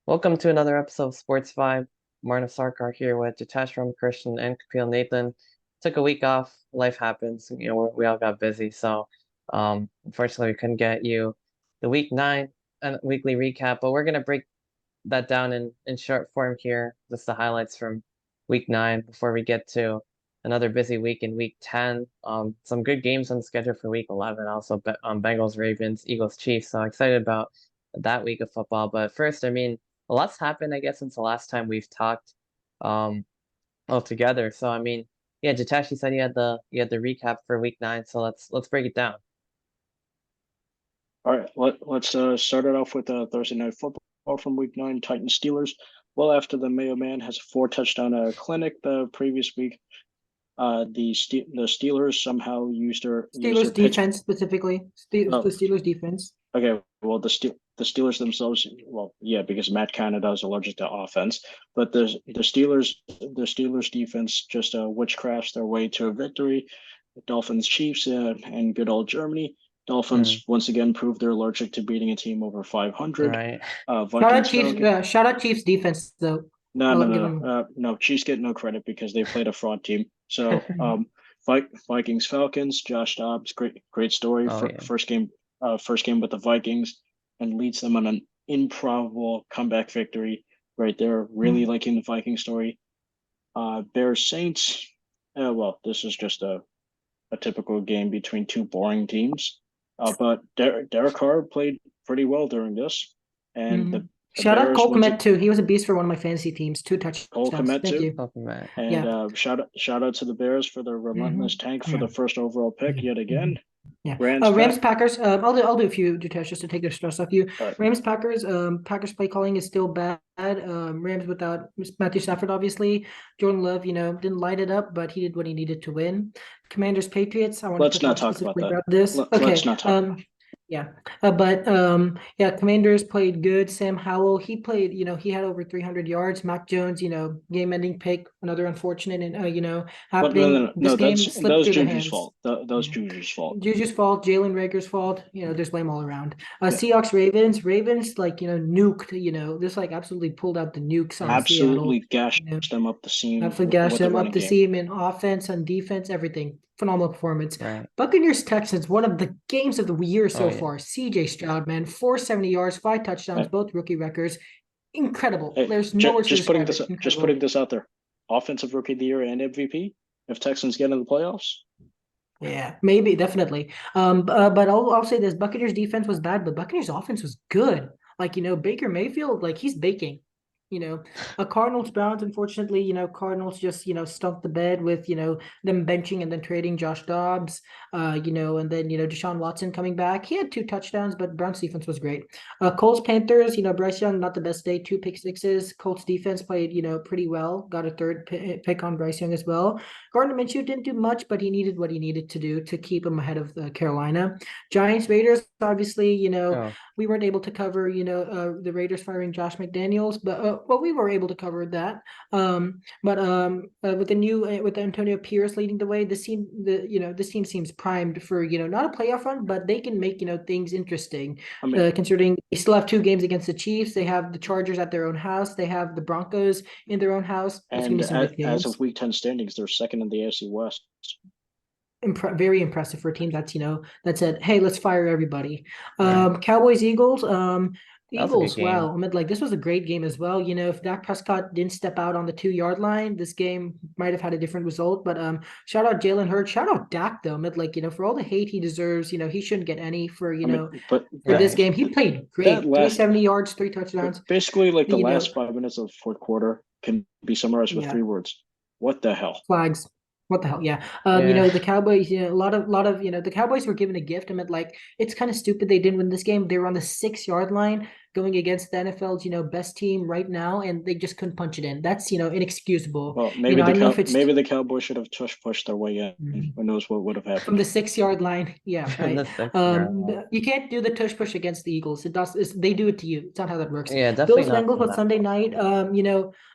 Welcome to another episode of Sports Vibe. Arnav Sarkar here with Jitesh Ramakrishnan and Kapil Nathan. Took a week off. Life happens. We all got busy. So, unfortunately, we couldn't get you the week 9 and weekly recap. But we're gonna break that down in short form here. Just the highlights from week 9 before we get to another busy week in week 10. Some good games on the schedule for week 11. Also, Bengals, Ravens, Eagles, Chiefs. So excited about that week of football. But first, a lot's happened, I guess, since the last time we've talked um all together. So yeah, Jitesh, you said you had the recap for week 9, so let's break it down. All right, let's start it off with Thursday night football from Week 9, Titans Steelers. Well, after the Mayo Man has a 4 touchdown clinic the previous week, the Steelers somehow used their Steelers pitch. defense specifically. The Steelers defense. Okay, well the Steelers themselves, well, yeah, because Matt Canada is allergic to offense, but the Steelers defense just witchcrafts their way to a victory. Dolphins Chiefs and good old Germany. Dolphins once again proved they're allergic to beating a team over 500. Right. Shout out Chiefs defense though. No. Chiefs get no credit because they played a fraud team. So Vikings Falcons. Josh Dobbs, great story. First game with the Vikings, and leads them on an improbable comeback victory right there. Really liking the Viking story. Bears Saints. Well, this is just a typical game between two boring teams. But Derek Carr played pretty well during this, and the Shout out Bears Cole Kmet too. He was a beast for one of my fantasy teams. 2 touchdowns. Cole Kmet Thank too. you. Kmet. And shout out to the Bears for their relentless tank for the first overall pick yet again. Yeah. Rams Packers. I'll do a few, Jitesh, just to take the stress off you. Right. Rams Packers. Packers play calling is still bad. Rams without Matthew Stafford, obviously. Jordan Love, didn't light it up, but he did what he needed to win. Commanders Patriots. Let's not talk about that. Let's not talk. Yeah. Commanders played good. Sam Howell, he played, he had over 300 yards. Mac Jones, game-ending pick, another unfortunate and, happening. No, those Juju's fault. Those Juju's fault. Juju's fault, Jalen Rager's fault. There's blame all around. Seahawks, Ravens, nuked, just absolutely pulled out the nukes on absolutely Seattle. Gashed them up the seam. Absolutely gashed them up the seam in offense and defense, everything. Phenomenal performance. Right. Buccaneers Texans, one of the games of the year so far. CJ Stroud, man, 470 yards, 5 touchdowns, both rookie records. Incredible. There's no words just putting this out there. Offensive rookie of the year and MVP if Texans get into the playoffs. Yeah, maybe, definitely. But I'll say this: Buccaneers defense was bad, but Buccaneers offense was good. Baker Mayfield, he's baking. Cardinals Browns, unfortunately, Cardinals just, stumped the bed with, them benching and then trading Josh Dobbs, and then, Deshaun Watson coming back. He had 2 touchdowns, but Browns defense was great. Colts Panthers, Bryce Young, not the best day, 2 pick sixes. Colts defense played, pretty well. Got a 3rd pick on Bryce Young as well. Gardner Minshew didn't do much, but he needed what he needed to do to keep him ahead of Carolina. Giants Raiders, obviously, we weren't able to cover, the Raiders firing Josh McDaniels, but we were able to cover that. With Antonio Pierce leading the way, this team seems primed for not a playoff run, but they can make things interesting. Considering they still have 2 games against the Chiefs, they have the Chargers at their own house, they have the Broncos in their own house. And as of Week 10 standings, they're second in the AFC West. Very impressive for a team that's that said, hey, let's fire everybody. Cowboys Eagles. Eagles, wow. This was a great game as well. If Dak Prescott didn't step out on the 2-yard line, this game might have had a different result. But shout out Jalen Hurts, shout out Dak though. For all the hate he deserves, he shouldn't get any for this game. He played great. 370 yards, 3 touchdowns. Basically, the last 5 minutes of the 4th quarter can be summarized with 3 words. What the hell? Flags. What the hell? Yeah. The Cowboys, a lot of, the Cowboys were given a gift. It's kind of stupid they didn't win this game. They were on the 6-yard line. going against the NFL's, best team right now, and they just couldn't punch it in. That's, inexcusable. Well, maybe the Cowboys should have pushed their way in. Who knows what would have happened from the 6-yard line? Yeah, right. You can't do the tush push against the Eagles. They do it to you. It's not how that works. Yeah, definitely. Bills Bengals was Sunday night.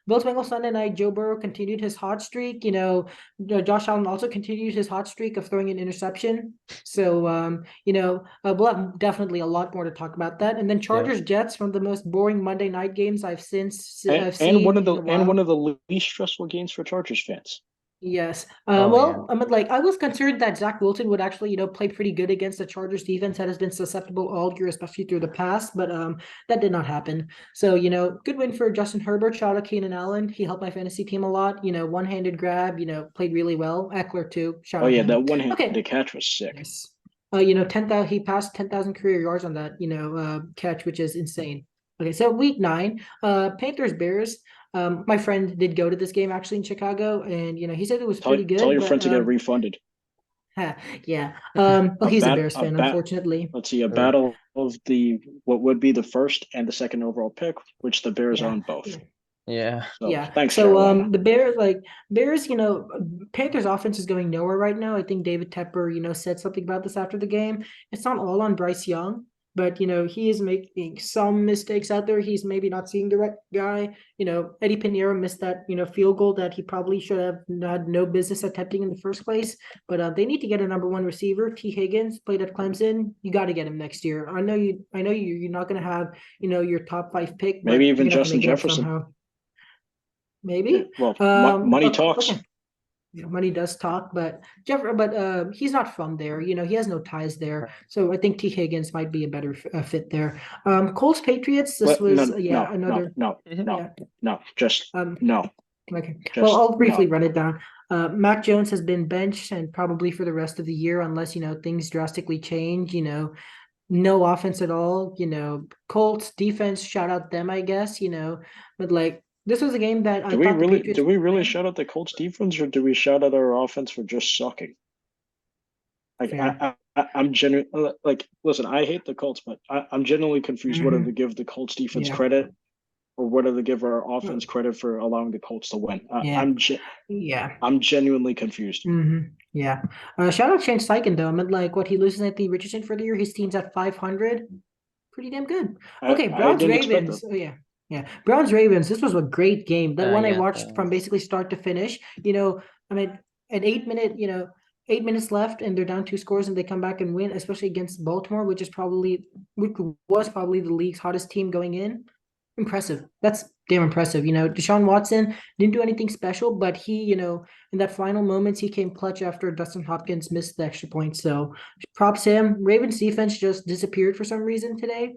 Bills Bengals Sunday night. Joe Burrow continued his hot streak. Josh Allen also continued his hot streak of throwing an interception. So we'll have definitely a lot more to talk about that. And then Chargers Jets, one of the most boring Monday night games I've seen. And one of the least stressful games for Chargers fans. Yes. I was concerned that Zach Wilson would actually, play pretty good against the Chargers defense that has been susceptible all year, especially through the past, but that did not happen. So, good win for Justin Herbert. Shout out Keenan Allen. He helped my fantasy team a lot. One-handed grab, played really well. Eckler too. Shout out him. That one-handed catch was sick. Yes. 10,000. He passed 10,000 career yards on that, catch, which is insane. Okay, so week 9, Panthers Bears. My friend did go to this game actually in Chicago, and he said it was pretty good. Tell your friend to get refunded. Yeah. Well, he's a Bears fan, unfortunately. Let's see, a battle of what would be the first and the second overall pick, which the Bears own both. Yeah. Thanks. So the Bears, Panthers offense is going nowhere right now. I think David Tepper, said something about this after the game. It's not all on Bryce Young. But, he is making some mistakes out there. He's maybe not seeing the right guy. Eddie Pinheiro missed that, field goal that he probably should have had no business attempting in the first place. But they need to get a number 1 receiver. T. Higgins played at Clemson. You got to get him next year. I know you're not going to have, your top 5 pick. Maybe even Justin Jefferson. Maybe. Well, money talks. Okay. Money does talk, but he's not from there. He has no ties there. So I think T. Higgins might be a better fit there. Colts Patriots. This was another. No. Okay. I'll briefly run it down. Mac Jones has been benched and probably for the rest of the year, unless things drastically change. No offense at all. Colts defense. Shout out them, I guess. But this was a game that do we really shout out the Colts defense, or do we shout out our offense for just sucking? I'm genuinely listen. I hate the Colts, but I'm genuinely confused whether to give the Colts defense credit or whether to give our offense credit for allowing the Colts to win. I'm genuinely confused. Yeah. Shout out Shane Steichen though. What he loses Anthony Richardson for the year. His team's at 500. Pretty damn good. Okay, Browns Ravens. Oh yeah. Yeah, Browns Ravens. This was a great game. That one I watched from basically start to finish. At 8 minutes left, and they're down 2 scores, and they come back and win, especially against Baltimore, which was probably the league's hottest team going in. Impressive. That's damn impressive. Deshaun Watson didn't do anything special, but he, in that final moments, he came clutch after Dustin Hopkins missed the extra point. So props him. Ravens defense just disappeared for some reason today.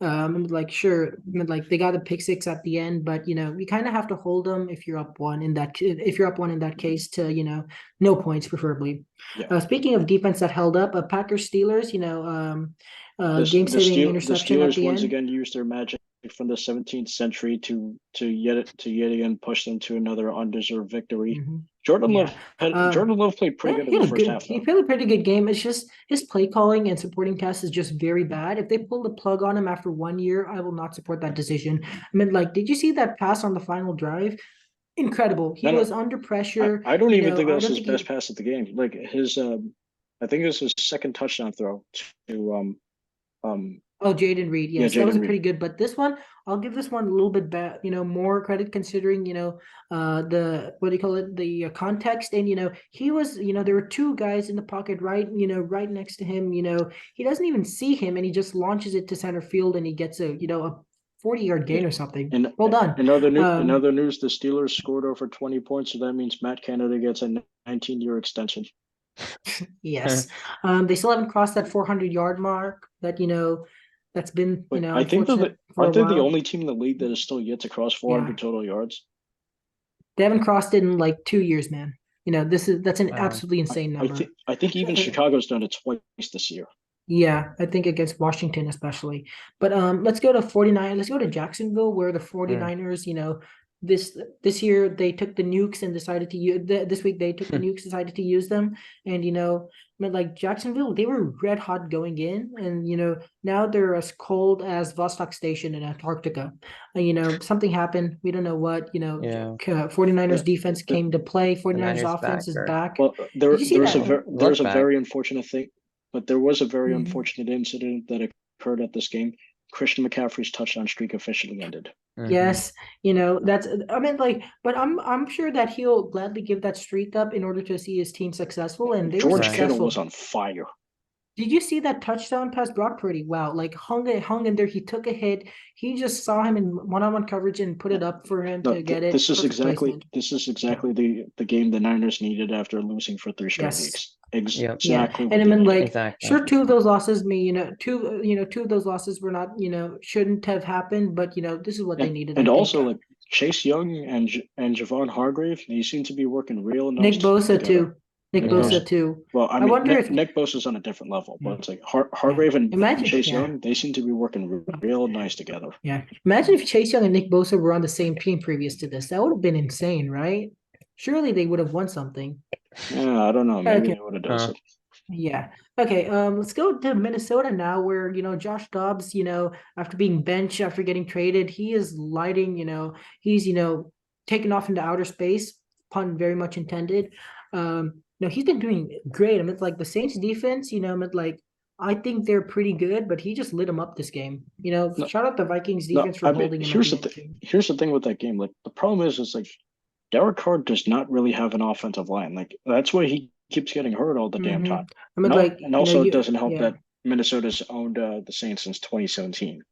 They got a pick 6 at the end, but you kind of have to hold them if you're up 1 in that case to no points preferably. Speaking of defense that held up, Packers Steelers, game-saving interception at the end. The Steelers once again used their magic from the 17th century to yet again push them to another undeserved victory. Jordan Love played pretty good in the first half. He played a pretty good game. It's just his play calling and supporting cast is just very bad. If they pull the plug on him after 1 year, I will not support that decision. Did you see that pass on the final drive? Incredible. He was under pressure. I don't even think that was his best pass of the game. I think it was his second touchdown throw to Jaden Reed. Yes, that was pretty good. But this one, I'll give this one a little bit more credit considering, the context. And, he was, there were 2 guys in the pocket right right next to him. He doesn't even see him and he just launches it to center field and he gets a 40-yard gain or something. Well done. In other news, the Steelers scored over 20 points. So that means Matt Canada gets a 19-year extension. Yes. They still haven't crossed that 400-yard mark that, that's been, I think they're the only team in the league that is still yet to cross 400 total yards. They haven't crossed it in 2 years, man. That's an absolutely insane number. I think even Chicago's done it twice this year. Yeah, I think against Washington especially. But let's go to 49. Let's go to Jacksonville where the 49ers, this year they took the nukes and decided to use this week they took the nukes, decided to use them, and like Jacksonville, they were red hot going in, and now they're as cold as Vostok Station in Antarctica. Something happened. We don't know what. 49ers defense came to play. 49ers offense is back. Well, there's a very unfortunate thing, but there was a very unfortunate incident that occurred at this game. Christian McCaffrey's touchdown streak officially ended. Yes, but I'm sure that he'll gladly give that streak up in order to see his team successful. And they George Kittle was on fire. Did you see that touchdown pass? Brock Purdy, wow, like hung in there. He took a hit. He just saw him in one-on-one coverage and put it up for him to get it. This is exactly the game the Niners needed after losing for 3 straight weeks. Exactly. Yeah. And sure, 2 of those losses two of those losses were not, shouldn't have happened, but this is what they needed. And also like Chase Young and Javon Hargrave, they seem to be working real nice. Nick Bosa too. Bosa too. Well, I wonder if Nick Bosa's on a different level, but it's like Hargrave and Chase Young, they seem to be working real nice together. Yeah. Imagine if Chase Young and Nick Bosa were on the same team previous to this. That would have been insane, right? Surely they would have won something. Yeah, I don't know. Maybe they would have done something. Yeah. Okay. Let's go to Minnesota now, where Josh Dobbs, after being benched, after getting traded, he is lighting. He's taken off into outer space. Pun very much intended. He's been doing great. Like the Saints defense. I think they're pretty good, but he just lit them up this game. Shout out the Vikings defense for holding him. Here's the thing with that game. Like the problem is like Derek Carr does not really have an offensive line. Like that's why he keeps getting hurt all the damn time. And also it doesn't help that Minnesota's owned the Saints since 2017.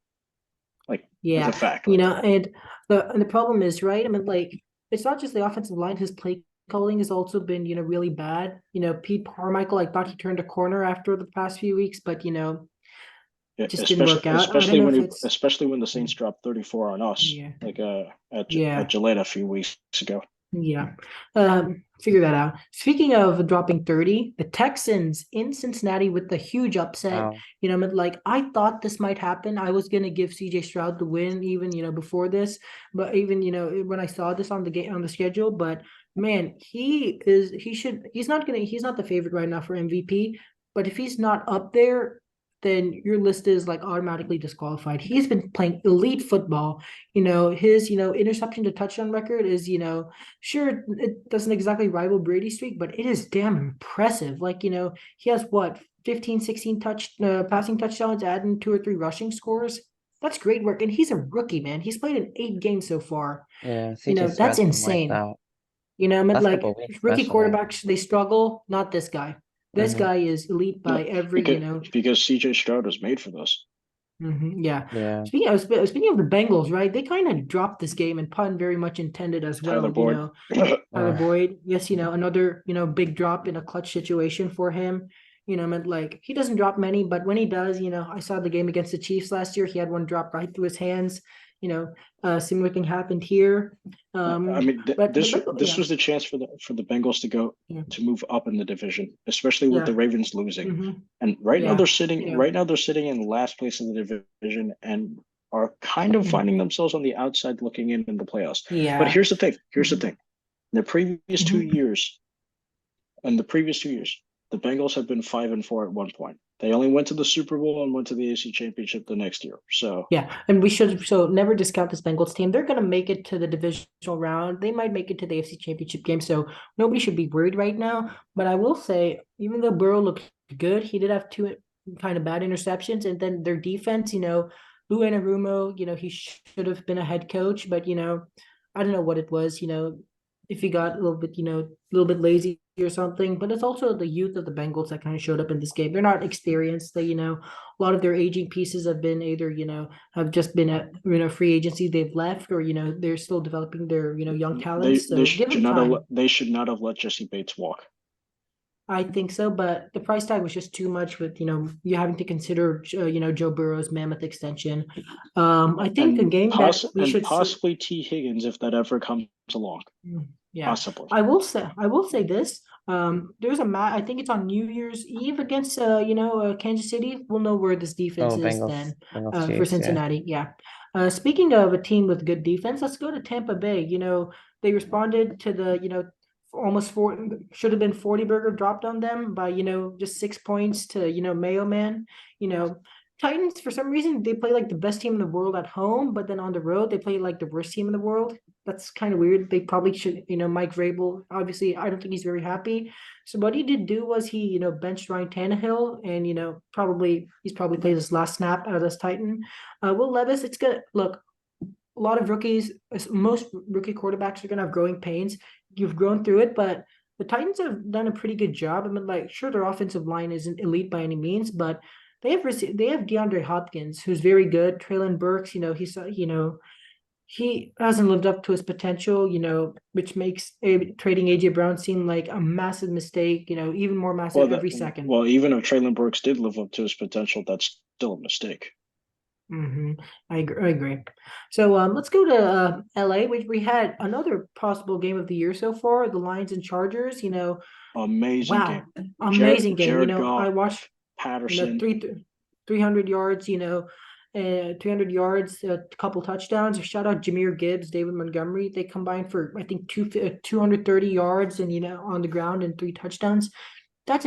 That's a fact. And the problem is, right? It's not just the offensive line. His play calling has also been, really bad. Pete Carmichael, I thought he turned a corner after the past few weeks, but just didn't work out. Especially when the Saints dropped 34 on us, at Gillette a few weeks ago. Yeah. Figure that out. Speaking of dropping 30, the Texans in Cincinnati with the huge upset. Wow. I thought this might happen. I was gonna give CJ Stroud the win even, before this, but even, when I saw this on the schedule, but man, he's not the favorite right now for MVP, but if he's not up there, then your list is automatically disqualified. He's been playing elite football. His, interception to touchdown record is, sure, it doesn't exactly rival Brady's streak, but it is damn impressive. He has 15, 16 passing touchdowns, adding 2 or 3 rushing scores. That's great work. And he's a rookie, man. He's played in 8 games so far. Yeah. That's insane. Rookie quarterbacks, they struggle, not this guy. This guy is elite by because CJ Stroud was made for this. Yeah. Speaking of the Bengals, right? They kind of dropped this game, and pun very much intended as well. Tyler Boyd. Yes, another big drop in a clutch situation for him. He doesn't drop many, but when he does, I saw the game against the Chiefs last year. He had one drop right through his hands. Similar thing happened here. This was the chance for the Bengals to move up in the division, especially with the Ravens losing. And right now they're sitting in last place in the division and are kind of finding themselves on the outside looking in the playoffs. Yeah. But here's the thing. In the previous 2 years, the Bengals have been 5-4 at one point. They only went to the Super Bowl and went to the AFC Championship the next year. So yeah, and we should never discount this Bengals team. They're going to make it to the divisional round. They might make it to the AFC Championship game. So nobody should be worried right now. But I will say, even though Burrow looked good, he did have 2 kind of bad interceptions, and then their defense, Lou Anarumo, he should have been a head coach, but I don't know what it was. If he got a little bit lazy or something, but it's also the youth of the Bengals that kind of showed up in this game. They're not experienced. They, a lot of their aging pieces have been either, have just been at, free agency, they've left, or, they're still developing their, young talents. They should not have let Jesse Bates walk. I think so, but the price tag was just too much with, you having to consider, Joe Burrow's mammoth extension. I think a game that we should possibly T. Higgins if that ever comes along. Yeah, possibly. I will say this. There's a match. I think it's on New Year's Eve against Kansas City. We'll know where this defense is Bengals, then Bengals for Chiefs, yeah. Cincinnati. Yeah. Speaking of a team with good defense, let's go to Tampa Bay. They responded to the almost four should have been 40 burger dropped on them by just 6 points to Mayo Man. Titans, for some reason, they play like the best team in the world at home, but then on the road they play like the worst team in the world. That's kind of weird. They probably should, Mike Vrabel, obviously I don't think he's very happy. So what he did do was he benched Ryan Tannehill, and he's probably played his last snap out of this Titan. Will Levis, it's good. Look, a lot of rookies, most rookie quarterbacks are gonna have growing pains. You've grown through it, but the Titans have done a pretty good job. I mean, like, sure, their offensive line isn't elite by any means, but they have DeAndre Hopkins, who's very good. Traylon Burks, he hasn't lived up to his potential, which makes trading AJ Brown seem like a massive mistake. Even more massive every second. Well, even if Traylon Burks did live up to his potential, that's still a mistake. Mm-hmm. I agree. So let's go to LA, which we had another possible game of the year so far. The Lions and Chargers. Amazing wow, game. amazing game. Jared Goff, I watched Patterson, 300 yards. 300 yards, a couple touchdowns. Shout out Jahmyr Gibbs, David Montgomery. They combined for I think 230 yards and on the ground and 3 touchdowns. That's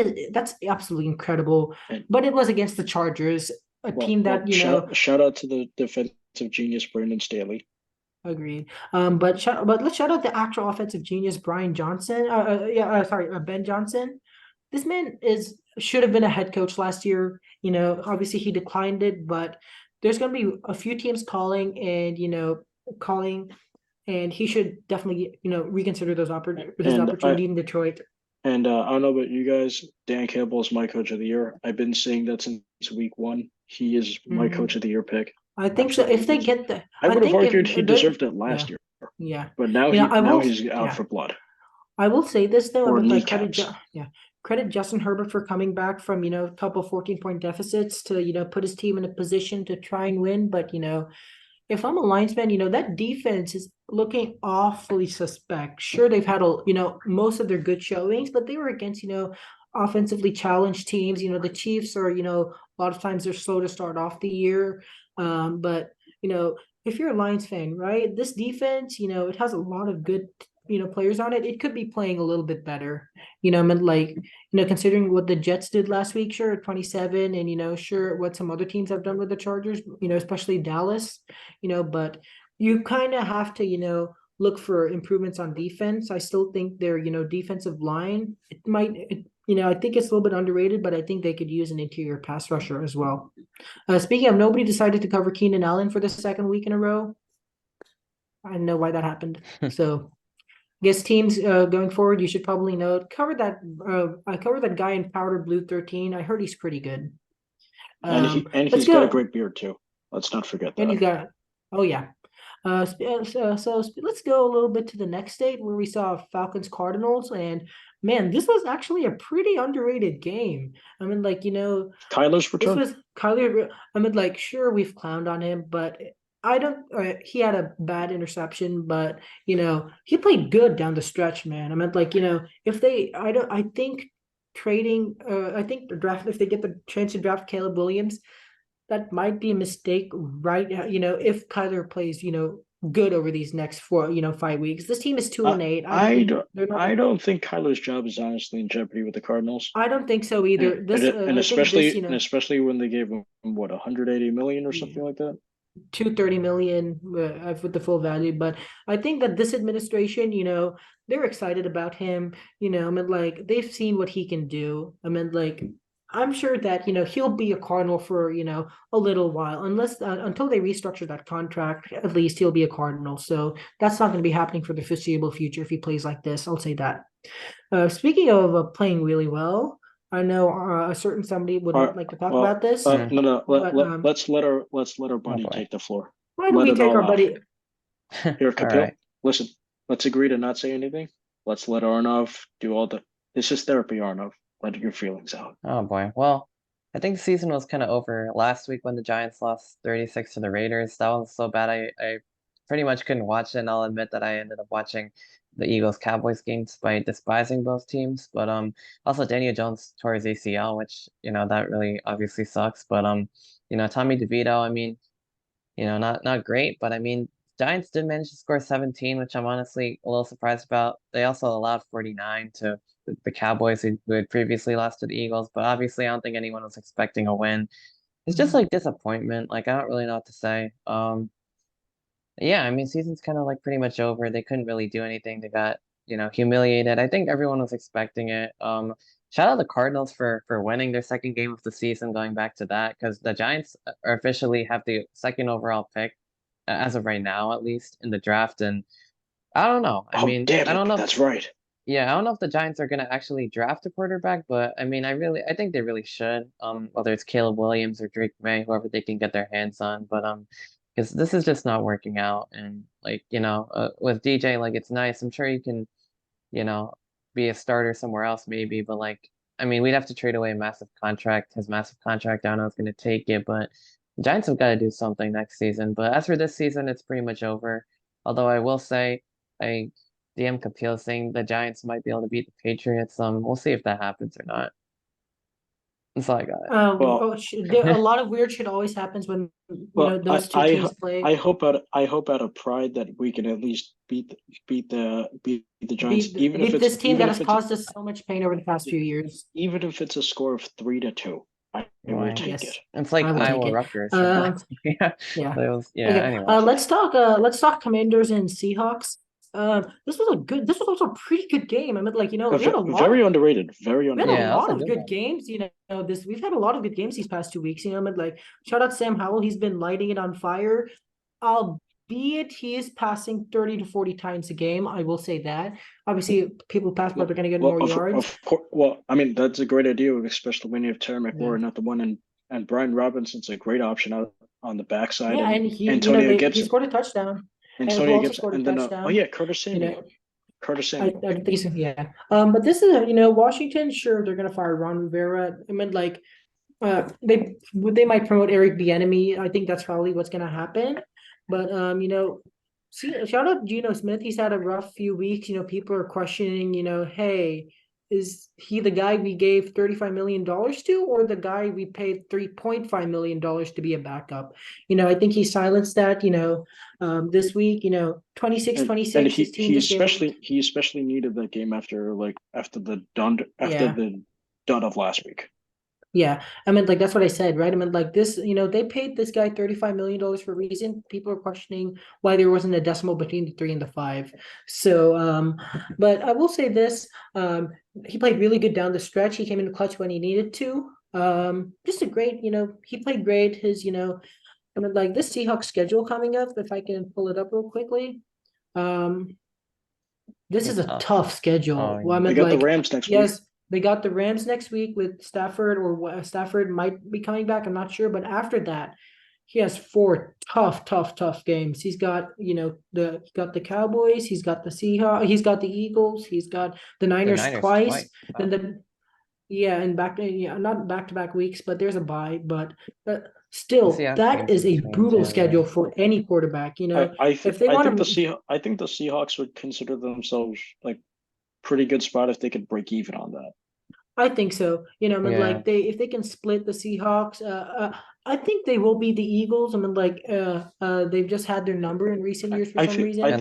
absolutely incredible. But it was against the Chargers. Team that shout out to the defensive genius Brandon Staley. Agreed. But let's shout out the actual offensive genius Brian Johnson. Ben Johnson. This man should have been a head coach last year. Obviously he declined it, but there's going to be a few teams calling, and he should definitely reconsider his opportunity in Detroit. And I don't know about you guys, Dan Campbell is my coach of the year. I've been saying that since week 1. He is my coach of the year pick. I think so. If they get the, I would have argued he deserved it last year. Yeah. But now he's out for blood. I will say this though, credit Justin Herbert for coming back from a couple 14-point deficits to put his team in a position to try and win. But if I'm a Lions fan, that defense is looking awfully suspect. Sure, they've had most of their good showings, but they were against offensively challenged teams. The Chiefs are a lot of times they're slow to start off the year. But if you're a Lions fan, right, this defense, it has a lot of good players on it. It could be playing a little bit better. Considering what the Jets did last week, sure, 27, and sure what some other teams have done with the Chargers, especially Dallas, but you kind of have to look for improvements on defense. I still think their defensive line, I think it's a little bit underrated, but I think they could use an interior pass rusher as well. Speaking of, nobody decided to cover Keenan Allen for the second week in a row. I don't know why that happened. So I guess teams going forward, you should probably know. I covered that guy in Powder Blue 13. I heard he's pretty good. And he's got a great beard too. Let's not forget that. And he's got, oh yeah. So let's go a little bit to the next state where we saw Falcons Cardinals, and man, this was actually a pretty underrated game. I mean, Kyler's return. This was Kyler. I mean, sure, we've clowned on him, but he had a bad interception, but he played good down the stretch, man. I mean, if they get the chance to draft Caleb Williams, that might be a mistake, right? If Kyler plays, good over these next 5 weeks. This team is 2-8. I don't think Kyler's job is honestly in jeopardy with the Cardinals. I don't think so either. Especially when they gave him what, 180 million or something like that. 230 million with the full value, but I think that this administration, they're excited about him. I mean, they've seen what he can do. I mean, I'm sure that he'll be a Cardinal for a little while, until they restructure that contract. At least he'll be a Cardinal. So that's not going to be happening for the foreseeable future if he plays like this. I'll say that. Speaking of playing really well, I know a certain somebody would like to talk about this. Let's let our buddy take the floor. Why don't we take our buddy? Here, Kapil, right. Listen. Let's agree to not say anything. Let's let Arnav do all the. This is therapy, Arnav. Let your feelings out. Oh boy. Well, I think the season was kind of over last week when the Giants lost 36 to the Raiders. That was so bad I pretty much couldn't watch it, and I'll admit that I ended up watching the Eagles-Cowboys game despite despising both teams. But also Daniel Jones tore his ACL, which that really obviously sucks. But Tommy DeVito, I mean, not great, but I mean, Giants did manage to score 17, which I'm honestly a little surprised about. They also allowed 49 to the Cowboys who had previously lost to the Eagles, but obviously I don't think anyone was expecting a win. It's just like disappointment. Like I don't really know what to say. Yeah, I mean, season's kind of like pretty much over. They couldn't really do anything. They got, humiliated. I think everyone was expecting it. Shout out the Cardinals for winning their second game of the season, going back to that, because the Giants are officially have the second overall pick, as of right now, at least in the draft. And I don't know. I mean, damn I don't it, know. That's right. Yeah, I don't know if the Giants are gonna actually draft a quarterback, but I mean, I think they really should. Whether it's Caleb Williams or Drake May, whoever they can get their hands on. But because this is just not working out, and like with DJ, like it's nice. I'm sure you can, you know, be a starter somewhere else maybe, but like, I mean, we'd have to trade away a massive contract. His massive contract, I don't know if it's gonna take it, but the Giants have got to do something next season. But as for this season, it's pretty much over. Although I will say, I DM Kapil saying the Giants might be able to beat the Patriots. We'll see if that happens or not. That's all I got. A lot of weird shit always happens when those two teams play. I hope out of pride that we can at least beat the Giants, even if it's this team that has caused us so much pain over the past few years. Even if it's a score of 3-2, I will take it. It's like Iowa Rutgers. Yeah. Okay. Anyway. Let's talk Commanders and Seahawks. This was also a pretty good game. I mean, like, we had a lot very underrated. Very underrated. We had a lot of good games. We've had a lot of good games these past 2 weeks. I mean, like, shout out Sam Howell. He's been lighting it on fire. Albeit he is passing 30 to 40 times a game. I will say that. Obviously, people pass, but they're going to get more yards. Of course. Well, I mean, that's a great idea, especially when you have Terry McLaurin at the one, and Brian Robinson's a great option out on the backside. Yeah, and Antonio Gibson. He scored a touchdown. Antonio Gibson, and then Curtis Samuel. Curtis Samuel. I don't think so. Yeah. But this is Washington. Sure, they're gonna fire Ron Rivera. I mean, like, they might promote Eric Bieniemy. I think that's probably what's gonna happen. But shout out Geno Smith. He's had a rough few weeks. People are questioning. Hey, is he the guy we gave $35 million to, or the guy we paid $3.5 million to be a backup? I think he silenced that, this week, 26-26. And he especially needed that game after the dud of last week. Yeah, I mean, like, that's what I said, right? I mean, like, this, they paid this guy $35 million for a reason. People are questioning why there wasn't a decimal between the 3 and the 5. So, but I will say this, he played really good down the stretch. He came in the clutch when he needed to. Just a great, he played great. His, I mean, like, this Seahawks schedule coming up, if I can pull it up real quickly. This is a tough schedule. Well, I mean, they got the Rams next week. They got the Rams next week with Stafford, or Stafford might be coming back. I'm not sure. But after that, he has 4 tough games. He's got, he got the Cowboys. He's got the Seahawks. He's got the Eagles. He's got the Niners twice. Wow. Then and not back-to-back weeks, but there's a bye. But still, that is a brutal schedule for any quarterback. I think the Seahawks would consider themselves like pretty good spot if they could break even on that. I think so. I mean, like, if they can split the Seahawks, I think they will beat the Eagles. I mean, like, they've just had their number in recent years for some reason. I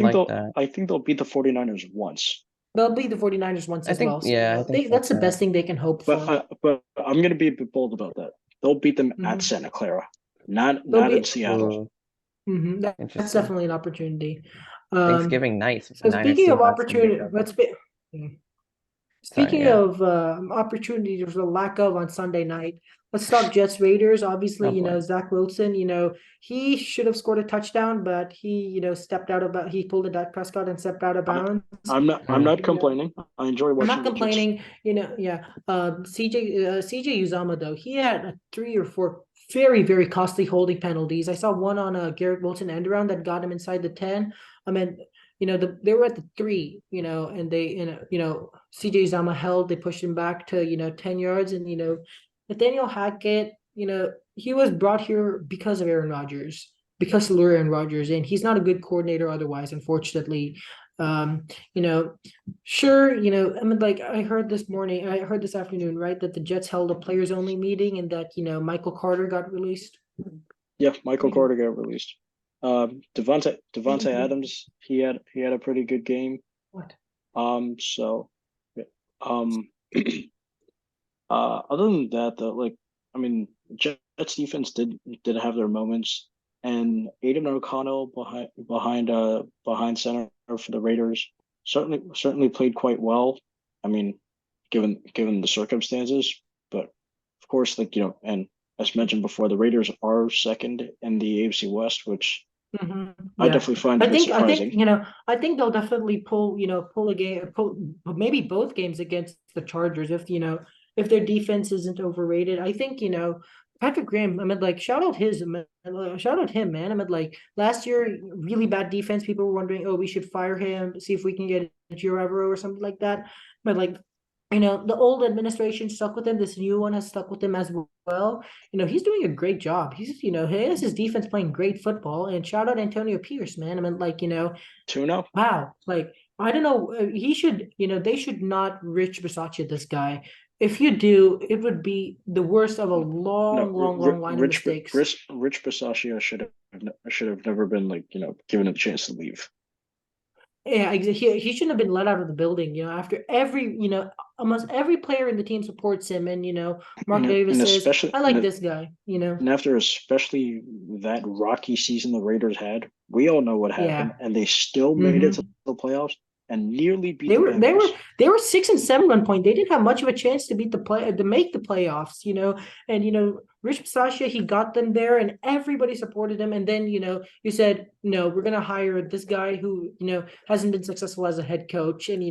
think they'll beat the 49ers once. They'll beat the 49ers once as well. So, I think that's the best thing they can hope for. But I'm going to be a bit bold about that. They'll beat them at Santa Clara, not in Seattle. That's definitely an opportunity. Thanksgiving night. So speaking of opportunity, Speaking of opportunity, there's a lack of on Sunday night. Let's talk Jets Raiders. Obviously, Zach Wilson, he should have scored a touchdown, but he, stepped out of he pulled a Dak Prescott and stepped out of bounds. I'm not complaining. I enjoy watching. I'm not complaining. CJ Uzama though, he had 3 or 4 very, very costly holding penalties. I saw one on a Garrett Wilson end around that got him inside the 10. I mean, they were at the 3, and they, CJ Uzama held, they pushed him back to, 10 yards. And, Nathaniel Hackett, he was brought here because of Aaron Rodgers, and he's not a good coordinator otherwise, unfortunately. You know, sure, I mean, like I heard this afternoon, right, that the Jets held a players only meeting and that, Michael Carter got released. Yeah, Michael Carter got released. Devontae Adams, he had a pretty good game. What? So, um, other than that, though, like, I mean, Jets defense did have their moments, and Aiden O'Connell behind center for the Raiders certainly played quite well. I mean, given the circumstances, but of course, like, and as mentioned before, the Raiders are second in the AFC West, which I definitely find a bit surprising. I think they'll definitely pull a game, maybe both games against the Chargers if their defense isn't overrated. I think Patrick Graham. I mean, like shout out him, man. I mean, like last year, really bad defense. People were wondering, oh, we should fire him, see if we can get Gio Evero or something like that. But like the old administration stuck with him. This new one has stuck with him as well. He's doing a great job. He has his defense playing great football. And shout out Antonio Pierce, man. I mean, like, 2-0. Wow. Like, I don't know. He should, they should not Rich Bisaccia this guy. If you do, it would be the worst of a long line of mistakes. Rich Bisaccia should have never been given a chance to leave. Yeah, he shouldn't have been let out of the building. After almost every player in the team supports him, and Mark Davis says, "I like this guy." And after especially that rocky season the Raiders had, we all know what happened, and they still made it to the playoffs and nearly beat. They were 6-7 at one point. They didn't have much of a chance to make the playoffs. And Rich Bisaccia, he got them there, and everybody supported him. And then you said, no, we're gonna hire this guy who hasn't been successful as a head coach, and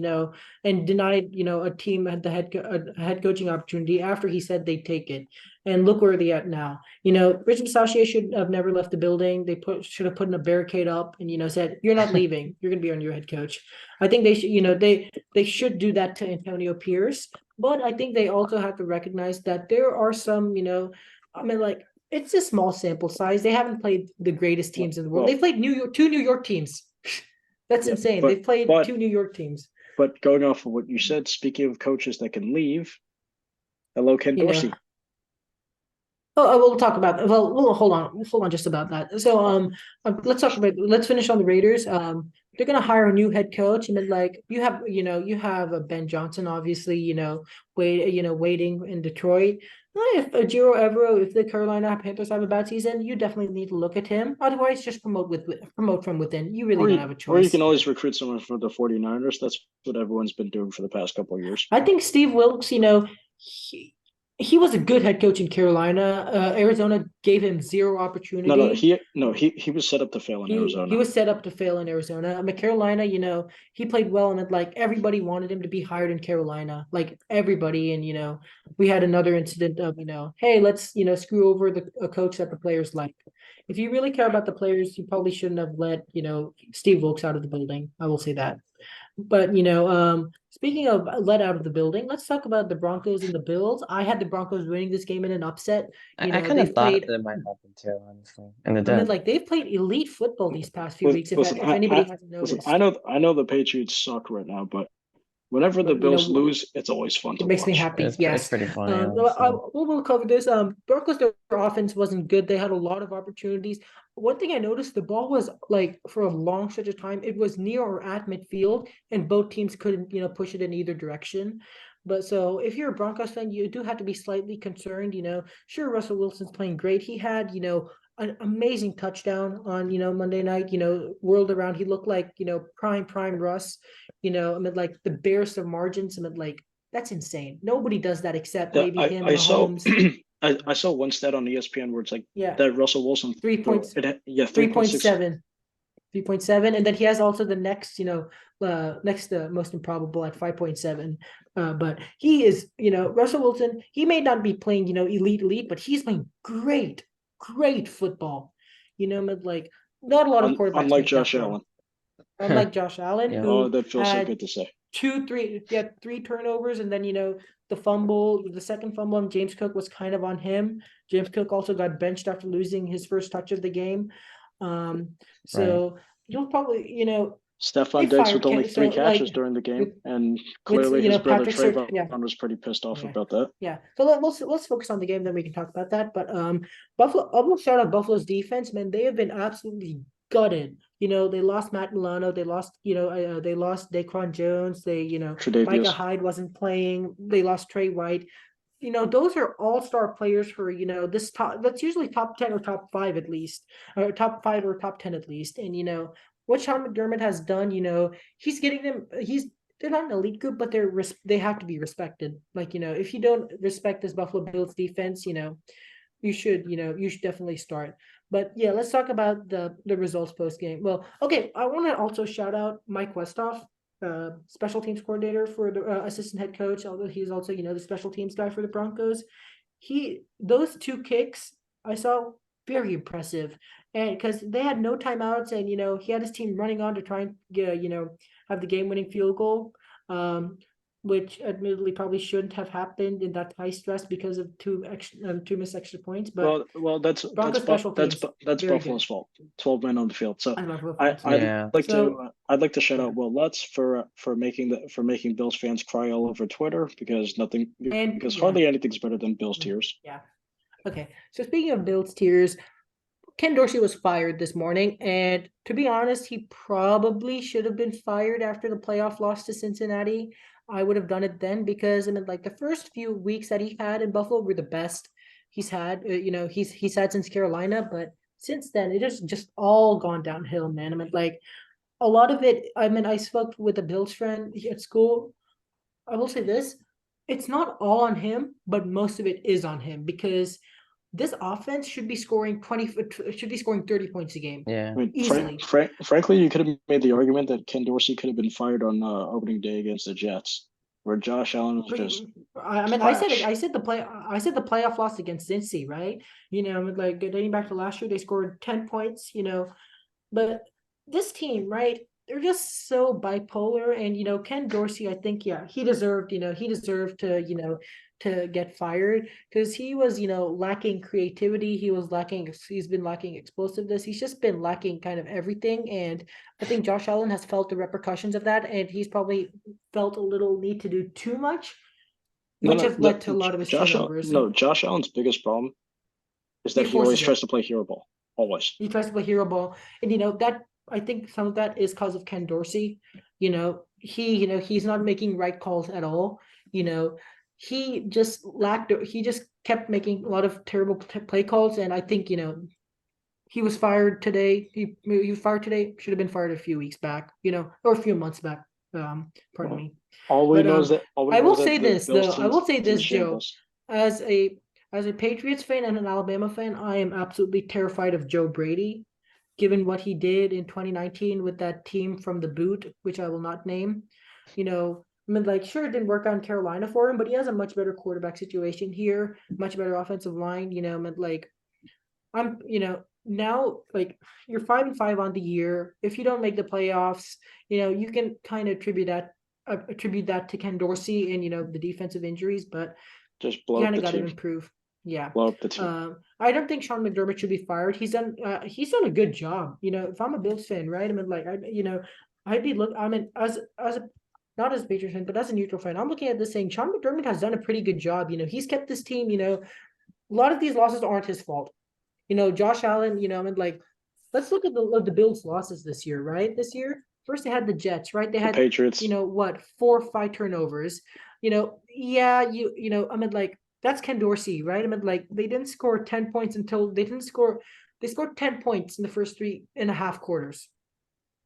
and denied a team had the head coaching opportunity after he said they'd take it. And look where they're at now. Rich Bisaccia should have never left the building. They should have put in a barricade up and said, "You're not leaving. You're going to be on your head coach." I think they should. They should do that to Antonio Pierce. But I think they also have to recognize that there are some. I mean, like it's a small sample size. They haven't played the greatest teams in the world. They played two New York teams. That's insane. They've played two New York teams. But going off of what you said, speaking of coaches that can leave, hello, Ken Dorsey. We'll talk about. Well, we'll hold on just about that. So, let's finish on the Raiders. They're gonna hire a new head coach, and then like you have Ben Johnson, obviously, waiting in Detroit. If Gio Evero, if the Carolina Panthers have a bad season, you definitely need to look at him. Otherwise, just promote from within. You really don't have a choice. Or you can always recruit someone for the 49ers. That's what everyone's been doing for the past couple of years. I think Steve Wilkes, he was a good head coach in Carolina. Arizona gave him zero opportunity. He was set up to fail in Arizona. He was set up to fail in Arizona. I mean, Carolina, he played well, and like everybody wanted him to be hired in Carolina, like everybody. And we had another incident of hey, let's screw over a coach that the players like. If you really care about the players, you probably shouldn't have let Steve Wilkes out of the building. I will say that. But speaking of let out of the building, let's talk about the Broncos and the Bills. I had the Broncos winning this game in an upset. I kind of thought that it might happen too, honestly. And it did. I mean, like they've played elite football these past few weeks. If anybody hasn't noticed, I know the Patriots suck right now, but whenever the Bills lose, it's always fun to watch. It makes me happy. It's pretty funny. We'll cover this. Broncos, their offense wasn't good. They had a lot of opportunities. One thing I noticed, the ball was like for a long stretch of time, it was near or at midfield, and both teams couldn't, push it in either direction. But so if you're a Broncos fan, you do have to be slightly concerned. Sure, Russell Wilson's playing great. He had, an amazing touchdown on, Monday night, whirled around. He looked like, prime Russ, I mean, like the barest of margins. I mean, like, that's insane. Nobody does that except maybe him. I saw one stat on ESPN where it's like that Russell Wilson 3.7, 3.7, and then he has also the next, next most improbable at 5.7. But he is, Russell Wilson. He may not be playing, elite, but he's playing great football. Like not a lot of quarterbacks. Unlike Josh Allen, who that feels so good to say. 3 turnovers, and then the fumble, the second fumble on James Cook was kind of on him. James Cook also got benched after losing his first touch of the game. So you'll probably, Stephon Diggs with only 3 catches during the game, and clearly his brother Trayvon was pretty pissed off about that. Yeah. So let's focus on the game, then we can talk about that. But Buffalo, I will shout out Buffalo's defense, man. They have been absolutely gutted. They lost Matt Milano. They lost, they lost Daquan Jones. They, Micah Hyde wasn't playing. They lost Trey White. Those are all-star players for, this top, that's usually top 10 or top 5 at least, or top 5 or top 10 at least. And, what Sean McDermott has done, he's getting them, they're not an elite group, but they have to be respected. Like, if you don't respect this Buffalo Bills defense, you should definitely start. But yeah, let's talk about the results post game. Well, okay, I want to also shout out Mike Westhoff, special teams coordinator for the assistant head coach, although he's also, the special teams guy for the Broncos. Those 2 kicks I saw very impressive, and because they had no timeouts, and he had his team running on to try and have the game-winning field goal, which admittedly probably shouldn't have happened in that high stress because of 2 missed extra points. But that's Buffalo's fault. 12 men on the field. So I'd like to shout out Will Lutz for making Bills fans cry all over Twitter, because hardly anything's better than Bills tears. Yeah. Okay. So speaking of Bills tears, Ken Dorsey was fired this morning, and to be honest, he probably should have been fired after the playoff loss to Cincinnati. I would have done it then, because the first few weeks that he had in Buffalo were the best he's had. He's had since Carolina, but since then it has just all gone downhill, man. A lot of it. I spoke with a Bills friend at school. I will say this: it's not all on him, but most of it is on him, because this offense should be scoring 30 points a game. Yeah. Easily. Frankly, you could have made the argument that Ken Dorsey could have been fired on opening day against the Jets, where Josh Allen was just. I said the playoff loss against Cincy, right? Dating back to last year, they scored 10 points. But this team, right? They're just so bipolar, and Ken Dorsey, I think, he deserved to get fired, because he was lacking creativity. He's been lacking explosiveness. He's just been lacking kind of everything, and I think Josh Allen has felt the repercussions of that, and he's probably felt a little need to do too much, which has led to a lot of his turnovers. Josh Allen's biggest problem is that he always tries to play hero ball. Always. He tries to play hero ball, and that, I think some of that is because of Ken Dorsey. He's not making right calls at all. He just kept making a lot of terrible play calls, and I think he was fired today. He was fired today. Should have been fired a few weeks back, or a few months back. Pardon me. I will say this, Joe. As a Patriots fan and an Alabama fan, I am absolutely terrified of Joe Brady, given what he did in 2019 with that team from the boot, which I will not name. Sure, it didn't work out in Carolina for him, but he has a much better quarterback situation here, much better offensive line. Now, you're 5-5 on the year. If you don't make the playoffs, you can kind of attribute that to Ken Dorsey and the defensive injuries, but just blow up the team. Got to improve. Yeah, blow up the team. I don't think Sean McDermott should be fired. He's done a good job. If I'm a Bills fan, right? Not as a Patriots fan, but as a neutral fan, I'm looking at this saying Sean McDermott has done a pretty good job. He's kept this team, a lot of these losses aren't his fault. Josh Allen, let's look at the Bills' losses this year, right? This year, first they had the Jets, right? They had the Patriots, 4 or 5 turnovers. That's Ken Dorsey, right? They didn't score 10 points they scored 10 points in the first 3.5 quarters.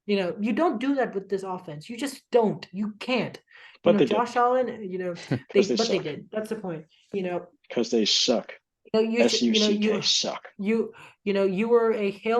You don't do that with this offense. You just don't. You can't. But Josh Allen, they did. That's the point. Because they suck. SUCK. Suck. You were a Hail Mary